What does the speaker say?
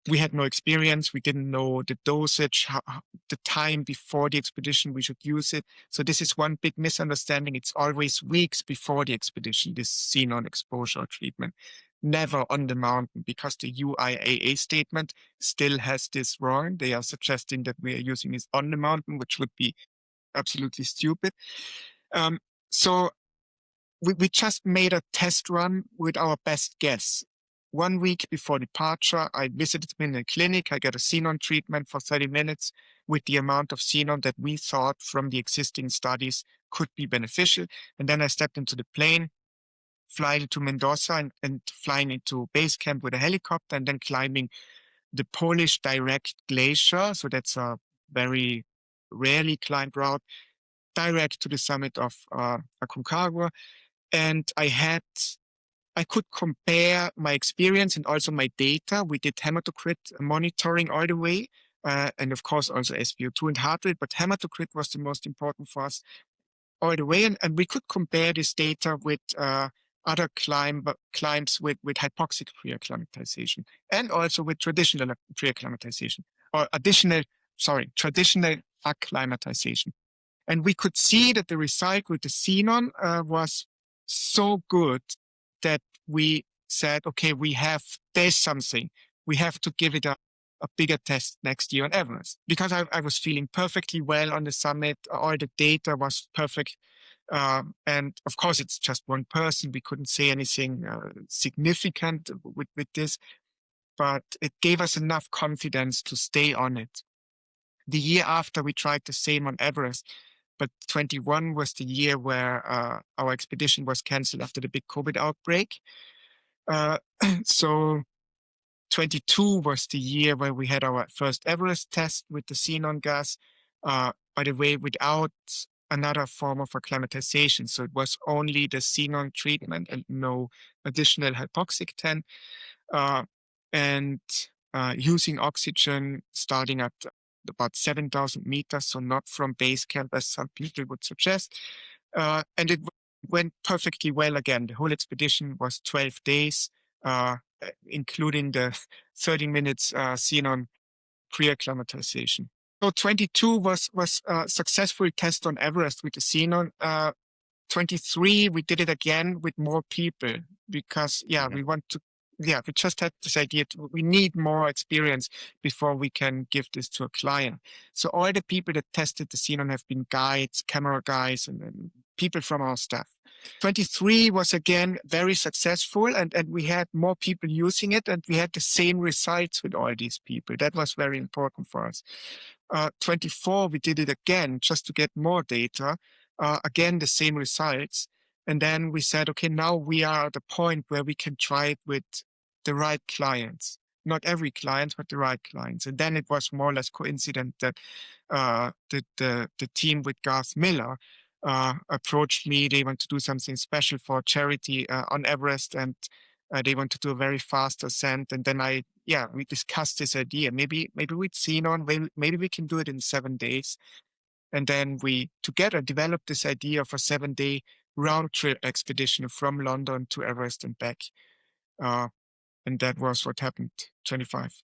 we had no experience. We didn't know the dosage, the time before the expedition we should use it. So this is one big misunderstanding. It's always weeks before the expedition, this xenon exposure treatment, never on the mountain, because the UIAA statement still has this wrong. They are suggesting that we are using this on the mountain, which would be absolutely stupid. So we just made a test run with our best guess. 1 week before departure, I visited him in a clinic. I got a xenon treatment for 30 minutes with the amount of xenon that we thought from the existing studies could be beneficial. And then I stepped into the plane, flying to Mendoza and flying into base camp with a helicopter, and then climbing the Polish direct glacier. So that's a very rarely climbed route, direct to the summit of Aconcagua. And I could compare my experience and also my data. We did hematocrit monitoring all the way, and of course also SpO2 and heart rate, but hematocrit was the most important for us all the way. And we could compare this data with other climbs with hypoxic pre-acclimatization, and also with traditional pre-acclimatization, or traditional acclimatization. And we could see that the result with the xenon was so good that we said, okay, there's something. We have to give it a bigger test next year on Everest. Because I was feeling perfectly well on the summit. All the data was perfect. And of course, it's just one person. We couldn't say anything significant with this, but it gave us enough confidence to stay on it. The year after, we tried the same on Everest, but 21 was the year where our expedition was canceled after the big COVID outbreak. So 22 was the year where we had our first Everest test with the xenon gas, by the way, without another form of acclimatization. So it was only the xenon treatment and no additional hypoxic 10. And using oxygen starting at about 7,000 meters, so not from base camp as some people would suggest. And it went perfectly well again. The whole expedition was 12 days, including the 30 minutes xenon pre-acclimatization. So 22 was a successful test on Everest with the xenon. 23, we did it again with more people because, we just had this idea. We need more experience before we can give this to a client. So all the people that tested the xenon have been guides, camera guys, and people from our staff. 23 was again very successful, and we had more people using it, and we had the same results with all these people. That was very important for us. 24, we did it again just to get more data. Again, the same results. And then we said, okay, now we are at the point where we can try it with the right clients. Not every client, but the right clients. And then it was more or less coincident that the team with Garth Miller approached me. They want to do something special for charity on Everest, and they want to do a very fast ascent. And then we discussed this idea. Maybe with xenon, maybe we can do it in 7 days. And then we together developed this idea of a 7-day round trip expedition from London to Everest and back. And that was what happened, 25.